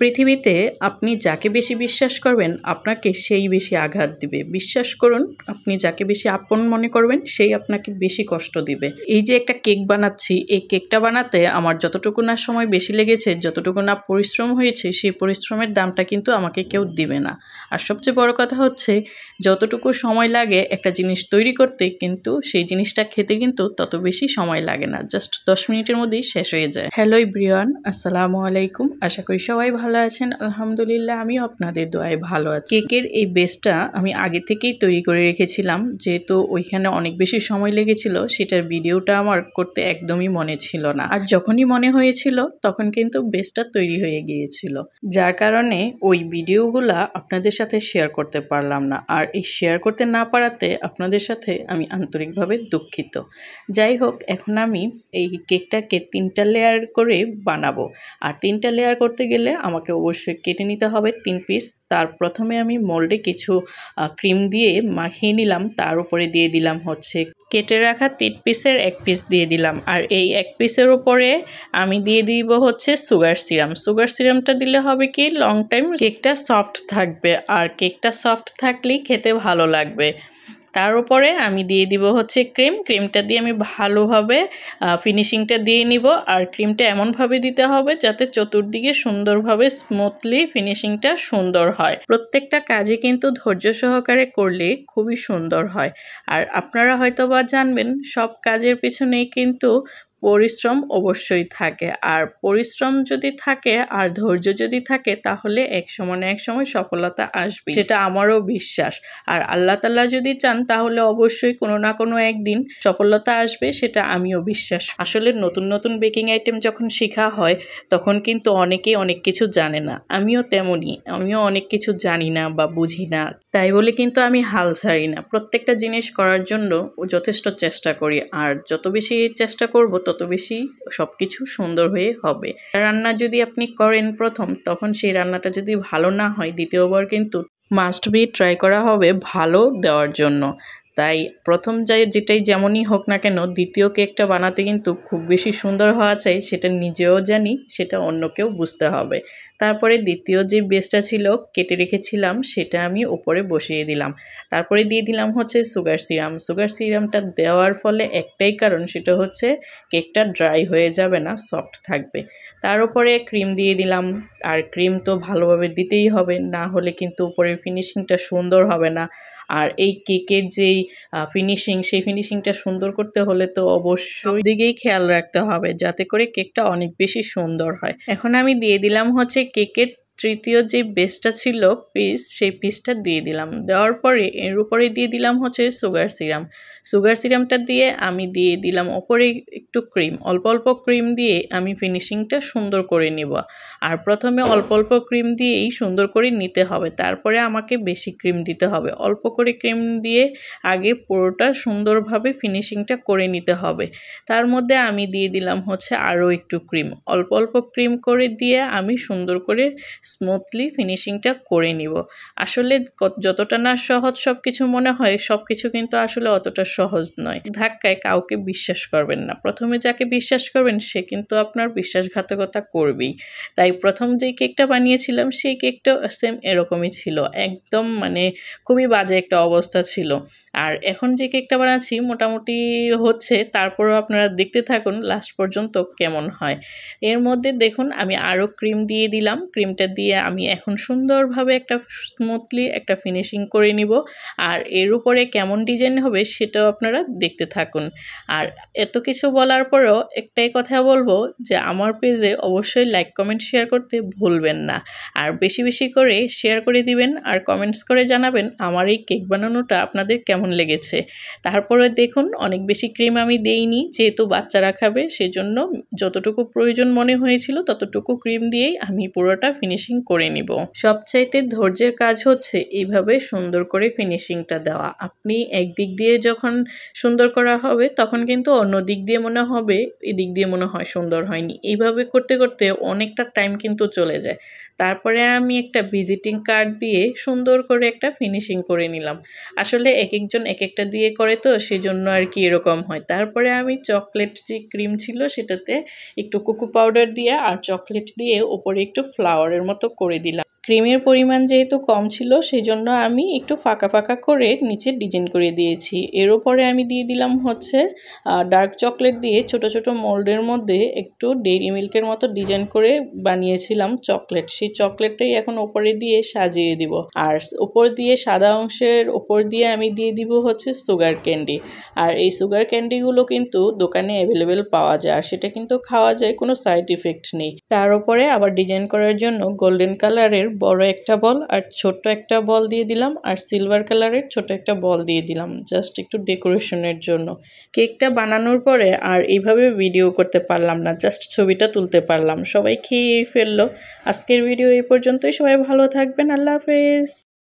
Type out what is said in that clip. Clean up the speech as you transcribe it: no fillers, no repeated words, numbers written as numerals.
পৃথিবীতে আপনি যাকে বেশি বিশ্বাস করবেন আপনাকে সেই বেশি আঘাত দিবে। বিশ্বাস করুন, আপনি যাকে বেশি আপন মনে করবেন সেই আপনাকে বেশি কষ্ট দিবে। এই যে একটা কেক বানাচ্ছি, এই কেকটা বানাতে আমার যতটুকু না সময় বেশি লেগেছে, যতটুকু না পরিশ্রম হয়েছে, সেই পরিশ্রমের দামটা কিন্তু আমাকে কেউ দিবে না। আর সবচেয়ে বড় কথা হচ্ছে, যতটুকু সময় লাগে একটা জিনিস তৈরি করতে, কিন্তু সেই জিনিসটা খেতে কিন্তু তত বেশি সময় লাগে না। জাস্ট 10 মিনিটের মধ্যেই শেষ হয়ে যায়। হ্যালো এভরিওয়ান, আসসালামু আলাইকুম। আশা করি সবাই ভালো আছেন। আলহামদুলিল্লাহ, আমিও আপনাদের দোয়ায় ভালো আছি। কেকের এই বেসটা আমি আগে থেকেই তৈরি করে রেখেছিলাম, যেহেতু ওইখানে অনেক বেশি সময় লেগেছিল, সেটার ভিডিওটা আমার করতে একদমই মনে ছিল না। আর যখনই মনে হয়েছিল তখন কিন্তু বেসটা তৈরি হয়ে গিয়েছিল, যার কারণে ওই ভিডিওগুলা আপনাদের সাথে শেয়ার করতে পারলাম না। আর এই শেয়ার করতে না পারাতে আপনাদের সাথে আমি আন্তরিকভাবে দুঃখিত। যাই হোক, এখন আমি এই কেকটাকে 3টা লেয়ার করে বানাবো। আর 3টা লেয়ার করতে গেলে আমাকে অবশ্যই কেটে নিতে হবে 3 পিস। তার প্রথমে আমি মোল্ডে কিছু ক্রিম দিয়ে মাখিয়ে নিলাম, তার উপরে দিয়ে দিলাম হচ্ছে কেটে রাখা 3 পিসের 1 পিস দিয়ে দিলাম। আর এই 1 পিসের উপরে আমি দিয়ে দিব হচ্ছে সুগার সিরাম। সুগার সিরামটা দিলে হবে কি, লং টাইম কেকটা সফট থাকবে, আর কেকটা সফট থাকলেই খেতে ভালো লাগবে। তার উপরে আমি দিয়ে দিব হচ্ছে ক্রিমটা দিয়ে আমি ভালোভাবে ফিনিশিংটা দিয়ে নিব। আর ক্রিমটা এমনভাবে দিতে হবে যাতে চতুর্দিকে সুন্দরভাবে স্মুথলি ফিনিশিংটা সুন্দর হয়। প্রত্যেকটা কাজে কিন্তু ধৈর্য সহকারে করলে খুবই সুন্দর হয়। আর আপনারা হয়তো বা জানবেন, সব কাজের পিছনেই কিন্তু পরিশ্রম অবশ্যই থাকে। আর পরিশ্রম যদি থাকে আর ধৈর্য যদি থাকে, তাহলে এক সময় না এক সময় সফলতা আসবে, সেটা আমারও বিশ্বাস। আর আল্লাহ তাআলা যদি চান তাহলে অবশ্যই কোনো না কোনো একদিন সফলতা আসবে, সেটা আমিও বিশ্বাস। আসলে নতুন নতুন বেকিং আইটেম যখন শেখা হয় তখন কিন্তু অনেকেই অনেক কিছু জানে না। আমিও তেমনই, আমিও অনেক কিছু জানি না বা বুঝি না, তাই বলে কিন্তু আমি হাল ছাড়ি না। প্রত্যেকটা জিনিস করার জন্য যথেষ্ট চেষ্টা করি, আর যত বেশি চেষ্টা করব তত বেশি সবকিছু সুন্দর হয়ে হবে। রান্না যদি আপনি করেন প্রথম, তখন সেই রান্নাটা যদি ভালো না হয়, দ্বিতীয়বার কিন্তু মাস্ট বি ট্রাই করা হবে ভালো দেওয়ার জন্য। তাই প্রথম যেটাই যেমনই হোক না কেন, দ্বিতীয় কেকটা বানাতে কিন্তু খুব বেশি সুন্দর হওয়া চাই, সেটা নিজেও জানি, সেটা অন্যকেও বুঝতে হবে। তারপরে দ্বিতীয় যে বেসটা ছিল কেটে রেখেছিলাম, সেটা আমি উপরে বসিয়ে দিলাম। তারপরে দিয়ে দিলাম হচ্ছে সুগার সিরাম। সুগার সিরামটা দেওয়ার ফলে একটাই কারণ, সেটা হচ্ছে কেকটা ড্রাই হয়ে যাবে না, সফট থাকবে। তার উপরে ক্রিম দিয়ে দিলাম। আর ক্রিম তো ভালোভাবে দিতেই হবে, না হলে কিন্তু উপরের ফিনিশিংটা সুন্দর হবে না। আর এই কেকের যেই ফিনিশিং, সেই ফিনিশিংটা সুন্দর করতে হলে তো অবশ্যই দিকেই খেয়াল রাখতে হবে, যাতে করে কেকটা অনেক বেশি সুন্দর হয়। এখন আমি দিয়ে দিলাম হচ্ছে কেকের তৃতীয় যে বেসটা ছিল পিস, সেই পিসটা দিয়ে দিলাম। দেওয়ার পরে এর উপরে দিয়ে দিলাম হচ্ছে সুগার সিরাম। সুগার সিরামটা দিয়ে আমি দিয়ে দিলাম ওপরে একটু ক্রিম, অল্প অল্প ক্রিম দিয়ে আমি ফিনিশিংটা সুন্দর করে নিব। আর প্রথমে অল্প অল্প ক্রিম দিয়েই সুন্দর করে নিতে হবে, তারপরে আমাকে বেশি ক্রিম দিতে হবে। অল্প করে ক্রিম দিয়ে আগে পুরোটা সুন্দরভাবে ফিনিশিংটা করে নিতে হবে। তার মধ্যে আমি দিয়ে দিলাম হচ্ছে আরও একটু ক্রিম, অল্প অল্প ক্রিম করে দিয়ে আমি সুন্দর করে স্মুথলি ফিনিশিংটা করে নিব। আসলে যতটা না সহজ সব কিছু মনে হয়, সব কিছু কিন্তু আসলে অতটা সহজ নয়। ধাক্কায় কাউকে বিশ্বাস করবেন না। প্রথমে যাকে বিশ্বাস করবেন সে কিন্তু আপনার বিশ্বাসঘাতকতা করবেই। তাই প্রথম যে কেকটা বানিয়েছিলাম, সেই কেকটা সেম এরকমই ছিল, একদম মানে খুবই বাজে একটা অবস্থা ছিল। আর এখন যে কেকটা বানাচ্ছি মোটামুটি হচ্ছে, তারপরও আপনারা দেখতে থাকুন লাস্ট পর্যন্ত কেমন হয়। এর মধ্যে দেখুন আমি আরও ক্রিম দিয়ে দিলাম। ক্রিমটা দিয়ে আমি এখন সুন্দরভাবে একটা স্মুথলি একটা ফিনিশিং করে নিব। আর এর উপরে কেমন ডিজাইন হবে সেটাও আপনারা দেখতে থাকুন। আর এত কিছু বলার পরেও একটাই কথা বলবো, যে আমার পেজে অবশ্যই লাইক কমেন্ট শেয়ার করতে ভুলবেন না। আর বেশি বেশি করে শেয়ার করে দিবেন, আর কমেন্টস করে জানাবেন আমার এই কেক বানানোটা আপনাদের কেমন লেগেছে। তারপরে দেখুন অনেক বেশি ক্রিম আমি দেইনি, যেহেতু বাচ্চারা খাবে, সেজন্য যতটুকু প্রয়োজন মনে হয়েছিল ততটুকু ক্রিম দিয়েই আমি পুরোটা ফিনিশিং করে নিব। সবচাইতে ধৈর্যের কাজ হচ্ছে এইভাবে সুন্দর করে ফিনিশিংটা দেওয়া। আপনি একদিক দিয়ে যখন সুন্দর করা হবে, তখন কিন্তু অন্য দিক দিয়ে মনে হবে, এদিক দিয়ে মনে হয় সুন্দর হয়নি। এইভাবে করতে করতে অনেকটা টাইম কিন্তু চলে যায়। তারপরে আমি একটা ভিজিটিং কার্ড দিয়ে সুন্দর করে একটা ফিনিশিং করে নিলাম। আসলে এক এক একজন এক একটা দিয়ে করে তো সেজন্য আর কি এরকম হয়। তারপরে আমি চকলেট যে ক্রিম ছিল সেটাতে একটু কোকো পাউডার দিয়ে আর চকলেট দিয়ে ওপরে একটু ফ্লাওয়ারের মতো করে দিলাম। ক্রিমের পরিমাণ যেহেতু কম ছিল সেই জন্য আমি একটু ফাঁকা ফাঁকা করে নিচে ডিজাইন করে দিয়েছি। এর উপরে আমি দিয়ে দিলাম হচ্ছে ডার্ক চকলেট দিয়ে ছোট ছোট মোল্ডের মধ্যে একটু ডেইরি মিল্কের মতো ডিজাইন করে বানিয়েছিলাম চকলেট। সেই চকলেটটাই এখন ওপরে দিয়ে সাজিয়ে দিব। আর ওপর দিয়ে সাদা অংশের ওপর দিয়ে আমি দিয়ে দিব হচ্ছে সুগার ক্যান্ডি। আর এই সুগার ক্যান্ডিগুলো কিন্তু দোকানে অ্যাভেলেবেল পাওয়া যায়, আর সেটা কিন্তু খাওয়া যায়, কোনো সাইড ইফেক্ট নেই। তার উপরে আবার ডিজাইন করার জন্য গোল্ডেন কালারের বড় একটা বল আর ছোট্ট একটা বল দিয়ে দিলাম, আর সিলভার কালারের ছোট একটা বল দিয়ে দিলাম জাস্ট একটু ডেকোরেশনের জন্য। কেকটা বানানোর পরে আর এইভাবে ভিডিও করতে পারলাম না, জাস্ট ছবিটা তুলতে পারলাম। সবাই খেয়েই ফেললো। আজকের ভিডিও এই পর্যন্তই। সবাই ভালো থাকবেন। আল্লাহ হাফেজ।